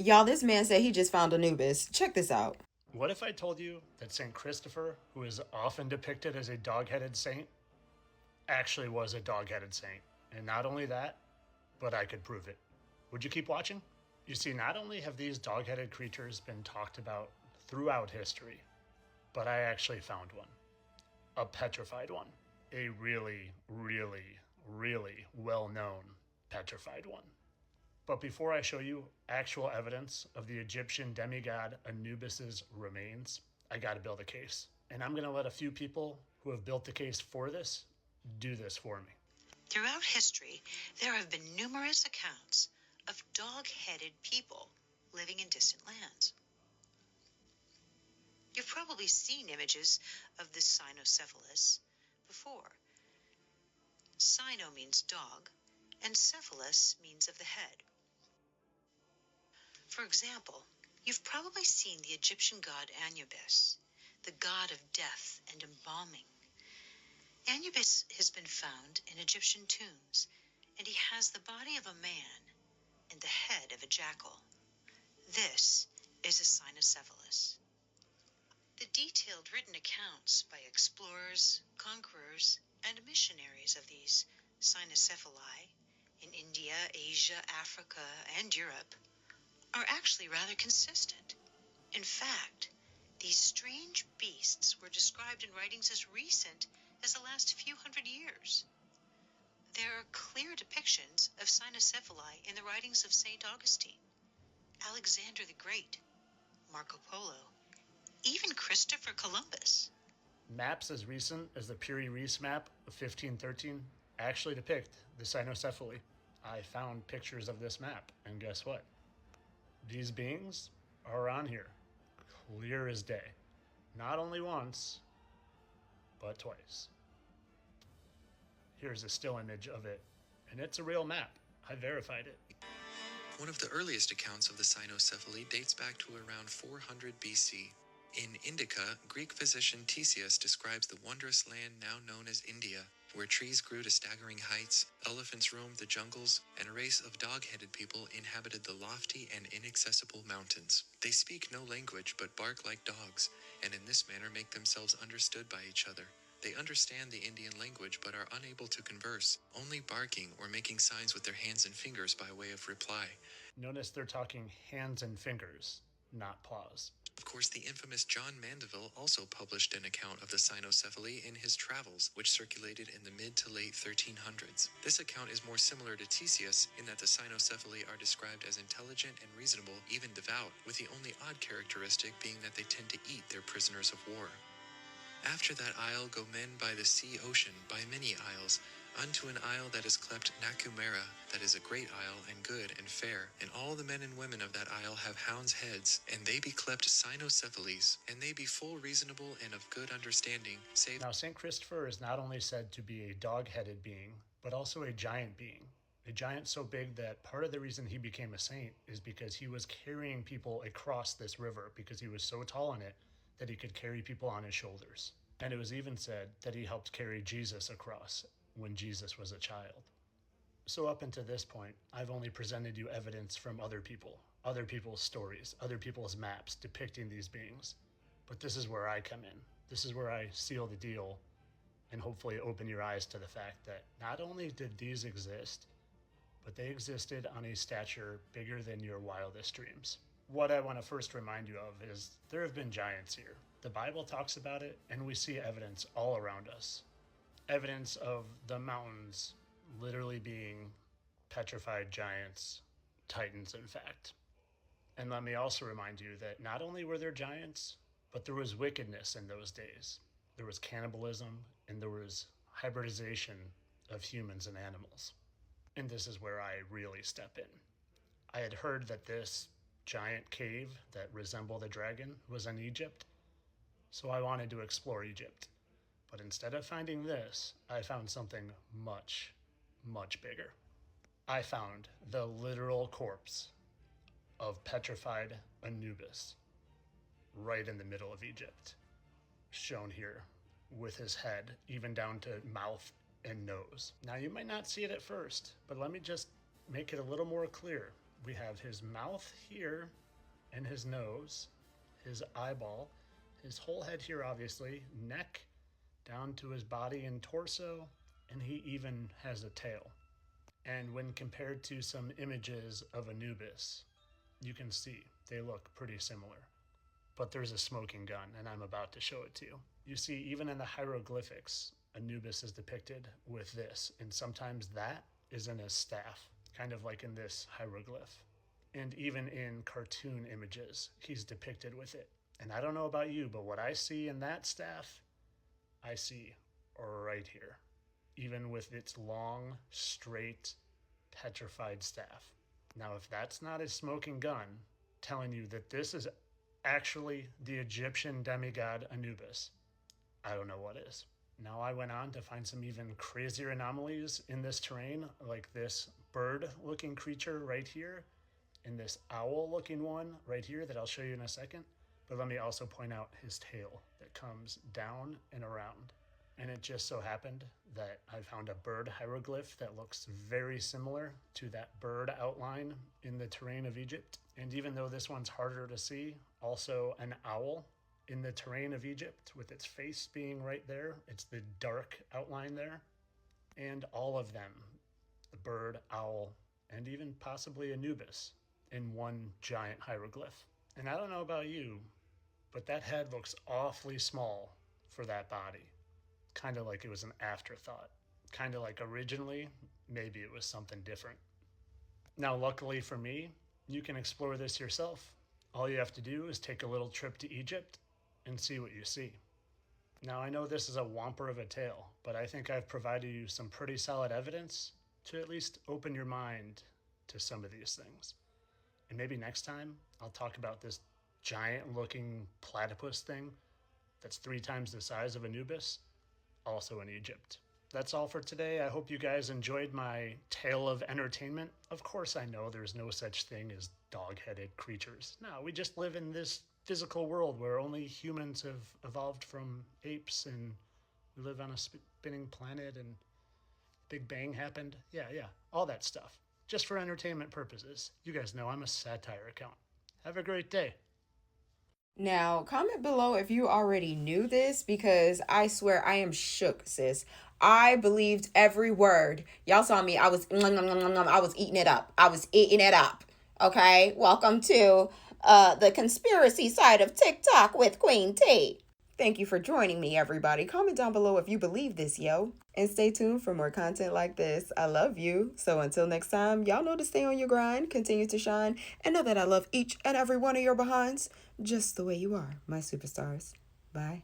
Y'all, this man said he just found Anubis. Check this out. What if I told you that St. Christopher, who is often depicted as a dog headed saint, actually was a dog headed saint? And not only that, but I could prove it. Would you keep watching? You see, not only have these dog headed creatures been talked about throughout history, but I actually found one. A petrified one. A really, really, really well known petrified one. But before I show you actual evidence of the Egyptian demigod Anubis's remains, I gotta build a case. And I'm gonna let a few people who have built the case for this do this for me. Throughout history, there have been numerous accounts of dog-headed people living in distant lands. You've probably seen images of the cynocephalus before. Cyno means dog, and cephalus means of the head. For example, you've probably seen the Egyptian god Anubis, the god of death and embalming. Anubis has been found in Egyptian tombs, and he has the body of a man and the head of a jackal. This is a cynocephalus. The detailed written accounts by explorers, conquerors, and missionaries of these cynocephali in India, Asia, Africa, and Europe are actually rather consistent. In fact, these strange beasts were described in writings as recent as the last few hundred years. There are clear depictions of cynocephali in the writings of St. Augustine, Alexander the Great, Marco Polo, even Christopher Columbus. Maps as recent as the Piri-Reis map of 1513 actually depict the cynocephaly. I found pictures of this map, and guess what? These beings are on here, clear as day. Not only once, but twice. Here's a still image of it, and it's a real map. I verified it. One of the earliest accounts of the cynocephaly dates back to around 400 BC. In Indica, Greek physician Ctesias describes the wondrous land now known as India, where trees grew to staggering heights, elephants roamed the jungles, and a race of dog-headed people inhabited the lofty and inaccessible mountains. They speak no language but bark like dogs, and in this manner make themselves understood by each other. They understand the Indian language but are unable to converse, only barking or making signs with their hands and fingers by way of reply. Notice they're talking hands and fingers, not paws. Of course, the infamous John Mandeville also published an account of the cynocephaly in his travels, which circulated in the mid to late 1300s. This account is more similar to Ctesias in that the cynocephaly are described as intelligent and reasonable, even devout, with the only odd characteristic being that they tend to eat their prisoners of war. After that isle go men by the sea ocean, by many isles, unto an isle that is clept Nakumera, that is a great isle, and good and fair. And all the men and women of that isle have hounds' heads, and they be clept cynocephalies, and they be full reasonable and of good understanding, save... Now, St. Christopher is not only said to be a dog-headed being, but also a giant being. A giant so big that part of the reason he became a saint is because he was carrying people across this river because he was so tall in it that he could carry people on his shoulders. And it was even said that he helped carry Jesus across when Jesus was a child. So up until this point, I've only presented you evidence from other people, other people's stories, other people's maps depicting these beings. But this is where I come in. This is where I seal the deal and hopefully open your eyes to the fact that not only did these exist, but they existed on a stature bigger than your wildest dreams. What I want to first remind you of is there have been giants here. The Bible talks about it, and we see evidence all around us. Evidence of the mountains literally being petrified giants, titans in fact. And let me also remind you that not only were there giants, but there was wickedness in those days. There was cannibalism, and there was hybridization of humans and animals. And this is where I really step in. I had heard that this giant cave that resembled a dragon was in Egypt, so I wanted to explore Egypt. But instead of finding this, I found something much, much bigger. I found the literal corpse of petrified Anubis right in the middle of Egypt, shown here with his head even down to mouth and nose. Now you might not see it at first, but let me just make it a little more clear. We have his mouth here and his nose, his eyeball, his whole head here, obviously, neck down to his body and torso, and he even has a tail. And when compared to some images of Anubis, you can see they look pretty similar. But there's a smoking gun, and I'm about to show it to you. You see, even in the hieroglyphics, Anubis is depicted with this, and sometimes that is in his staff, kind of like in this hieroglyph. And even in cartoon images, he's depicted with it. And I don't know about you, but what I see in that staff, I see right here, even with its long, straight, petrified staff. Now, if that's not a smoking gun telling you that this is actually the Egyptian demigod Anubis, I don't know what is. Now, I went on to find some even crazier anomalies in this terrain, like this bird-looking creature right here, and this owl-looking one right here that I'll show you in a second. But let me also point out his tail that comes down and around. And it just so happened that I found a bird hieroglyph that looks very similar to that bird outline in the terrain of Egypt. And even though this one's harder to see, also an owl in the terrain of Egypt with its face being right there. It's the dark outline there. And all of them, the bird, owl, and even possibly Anubis in one giant hieroglyph. And I don't know about you, but that head looks awfully small for that body. Kind of like it was an afterthought. Kind of like originally, maybe it was something different. Now, luckily for me, you can explore this yourself. All you have to do is take a little trip to Egypt and see what you see. Now, I know this is a whomper of a tale, but I think I've provided you some pretty solid evidence to at least open your mind to some of these things. And maybe next time I'll talk about this giant looking platypus thing that's 3 times the size of Anubis, also in Egypt. That's all for today. I hope you guys enjoyed my tale of entertainment. Of course I know there's no such thing as dog-headed creatures. No, we just live in this physical world where only humans have evolved from apes, and we live on a spinning planet, and Big Bang happened. Yeah, all that stuff. Just for entertainment purposes. You guys know I'm a satire account. Have a great day. Now, comment below if you already knew this, because I swear I am shook, sis. I believed every word. Y'all saw me. I was eating it up. I was eating it up. Okay? Welcome to the conspiracy side of TikTok with Queen T. Thank you for joining me, everybody. Comment down below if you believe this, yo. And stay tuned for more content like this. I love you. So until next time, y'all know to stay on your grind, continue to shine, and know that I love each and every one of your behinds just the way you are, my superstars. Bye.